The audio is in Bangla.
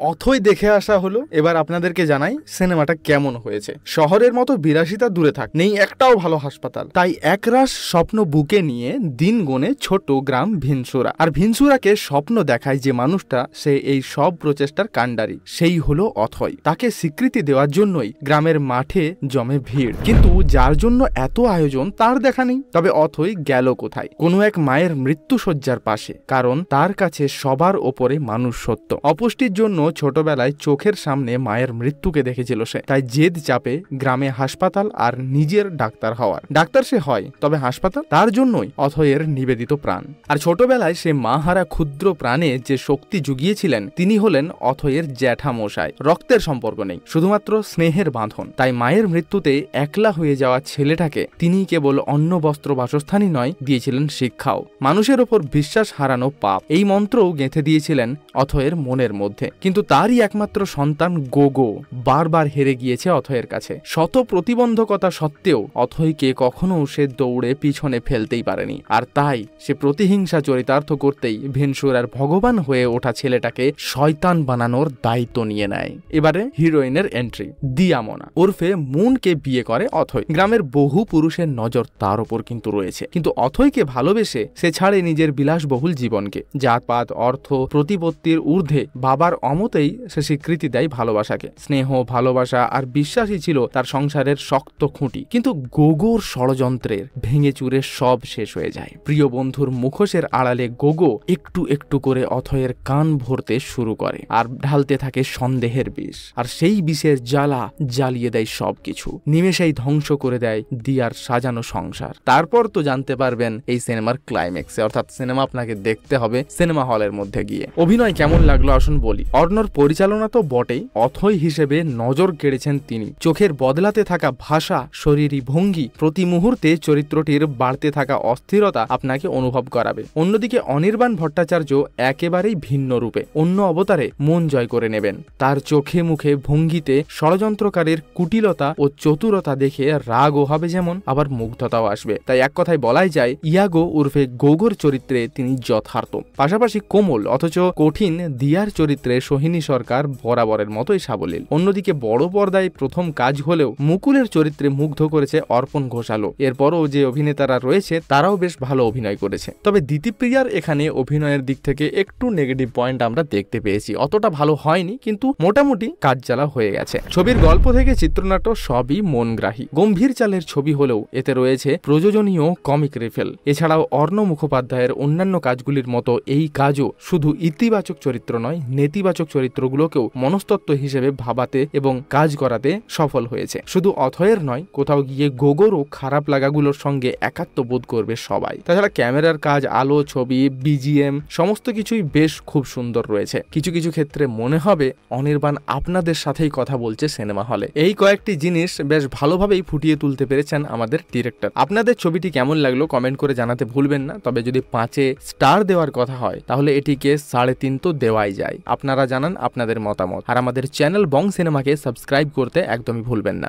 অথই দেখে আসা হলো, এবার আপনাদেরকে জানাই সিনেমাটা কেমন হয়েছে। শহরের মতো বিলাসিতা দূরে থাক, নেই একটাও ভালো হাসপাতাল, তাই একরাশ স্বপ্ন বুকে নিয়ে দিন গোনে ছোট গ্রাম ভিনসুরা। আর ভিনসুরাকে স্বপ্ন দেখায় যে মানুষটা, সে এই সব প্রচেষ্টার কাণ্ডারি, সেই হলো অথই। তাকে স্বীকৃতি দেওয়ার জন্যই গ্রামের মাঠে জমে ভিড়, কিন্তু যার জন্য এত আয়োজন তার দেখা নেই। তবে অথই গেল কোথায়? কোনো এক মায়ের মৃত্যুশয্যার পাশে, কারণ তার কাছে সবার ওপরে মানুষ সত্য। অপুষ্টির জন্য ছোটবেলায় চোখের সামনে মায়ের মৃত্যুকে দেখেছিল সে, তাই জেদ চাপে গ্রামে হাসপাতাল আর নিজের ডাক্তার হওয়ার। ডাক্তার সে হয়, তবে হাসপাতাল তার জন্যই অথয়ের নিবেদিত প্রাণ। আর ছোটবেলায় সে মাহারা ক্ষুদ্র প্রাণে যে শক্তি জুগিয়েছিলেন, তিনি হলেন অথয়ের জ্যাঠামশাই। রক্তের সম্পর্ক নেই, শুধুমাত্র স্নেহের বাঁধন। তাই মায়ের মৃত্যুতে একলা হয়ে যাওয়া ছেলেটাকে তিনি কেবল অন্ন বস্ত্র বাসস্থানই নয়, দিয়েছিলেন শিক্ষাও। মানুষের ওপর বিশ্বাস হারানো পাপ, এই মন্ত্রও গেঁথে দিয়েছিলেন অথয়ের মনের মধ্যে। কিন্তু তারই একমাত্র সন্তান গোগো বারবার হেরে গিয়েছে অথয়ের কাছে। শত প্রতিবন্ধকতা সত্ত্বেও অথয়কে কখনো সে দৌড়ে পিছনে ফেলতেই পারেনি। আর তাই সে প্রতিহিংসা চরিতার্থ করতেই ভিনসুরার ভগবান হয়ে ওঠা ছেলেটাকে শয়তান বানানোর দায়িত্ব নিয়ে নেয়। এবারে হিরোইনের এন্ট্রি। দিয়ামনা ওরফে মুনকে বিয়ে করে অথই। গ্রামের বহু পুরুষের নজর তার ওপর কিন্তু রয়েছে, কিন্তু অথইকে ভালোবেসে সে ছাড়ে নিজের বিলাসবহুল জীবনকে। জাতপাত, অর্থ, প্রতিপত্তির ঊর্ধ্বে বাবার অমতেই সে স্বীকৃতি দেয় ভালোবাসাকে। স্নেহ, ভালোবাসা আর বিশ্বাসই ছিল তার সংসারের শক্ত খুঁটি। কিন্তু গোগোর ষড়যন্ত্রের ভেঙে চুরে সব শেষ হয়ে যায়। প্রিয় বন্ধুর মুখোশের আড়ালে গোগো একটু একটু করে অথয়ের কান ভরতে শুরু করে আর ঢালতে থাকে সন্দেহের বিষ। আর সেই বিষের জ্বালা জ্বালিয়ে দেয় সবকিছু, নিমেষেই ধ্বংস করে দেয় দিয়ার সাজানো সংসার। তারপর তো জানতে পারবেন এই সিনেমার ক্লাইম্যাক্সে, অর্থাৎ সিনেমা আপনাকে দেখতে হবে সিনেমা হলের মধ্যে গিয়ে। অভিনয় কেমন লাগলো আসুন বলি। অর্ণর পরিচালনা তো বটেই, অথই হিসেবে নজর কেড়েছেন তিনি। চোখের বদলাতে থাকা ভাষা, শরীরী ভঙ্গি, প্রতি মুহূর্তে চরিত্রটির বাড়তে থাকা অস্থিরতা আপনাকে অনুভব করাবে। অন্যদিকে অনির্বাণ ভট্টাচার্য একেবারেই ভিন্ন রূপে, অন্য অবতারে মন জয় করে নেবেন। তার চোখে মুখে ভঙ্গিতে ষড়যন্ত্রকারীর কুটিলতা ও চতুরতা দেখে রাগও হবে যেমন, আবার মুগ্ধতাও আসবে। তাই এক কথায় বলাই যায়, ইয়াগো উর্ফে গোগোর চরিত্রে তিনি যথার্থ। পাশাপাশি কোমল অথচ কঠিন দিয়ার চরিত্রে সোহিনী সরকার বরাবরের মতোই সাবলীল। অন্যদিকে বড় পর্দায় প্রথম কাজ হলেও মুকুলের চরিত্রে মুগ্ধ করেছে অর্পণ ঘোষালও। এরপরও যে অভিনেতারা রয়েছে তারাও বেশ ভালো অভিনয় করেছে। তবে দিতিপ্রিয়ার এখানে অভিনয়ের দিক থেকে একটু নেগেটিভ পয়েন্ট আমরা দেখতে পেয়েছি। অতটা ভালো হয়নি, কিন্তু মোটামুটি কাজ জ্বালা হয়ে গেছে। ছবির গল্প থেকে চিত্রনাট্য সবই মনগ্রাহী। গম্ভীর চালের ছবি হলেও এতে রয়েছে প্রযোজনীয় কমিক রিফেল। এছাড়াও অর্ণ মুখোপাধ্যায়ের অন্যান্য কাজগুলির মতো এই কাজও শুধু ইতিবাচক চরিত্র নয়, নেতিবাচক চরিত্রগুলোকেও মনস্তত্ত্ব হিসেবে ভাবাতে এবং কাজ করাতে সফল হয়েছে। শুধু অথয়ের নয়, কোথাও গিয়ে গোগোরও খারাপ লাগাগুলোর সঙ্গে একাত্ম বোধ করবে সবাই। তাছাড়া ক্যামেরার কাজ, আলো, ছবি, বিজিএম সমস্ত কিছুই বেশ খুব সুন্দর রয়েছে। কিছু কিছু ক্ষেত্রে মনে হবে অনির্বাণ আপনাদের সাথেই কথা বলছে সিনেমা হলে। এই কয়েকটি জিনিস বেশ ভালোভাবেই ফুটিয়ে তুলতে পেরেছেন আমাদের ডিরেক্টর। আপনাদের ছবিটি কেমন লাগলো কমেন্ট করে জানাতে ভুলবেন না। তবে যদি 5 স্টার দেওয়ার কথা হয় তাহলে এটিকে 3.5 তো দেওয়াই যায়। আপনারা জানান আপনাদের মতামত, আর আমাদের চ্যানেল বং সিনেমাকে সাবস্ক্রাইব করতে একদমই ভুলবেন না।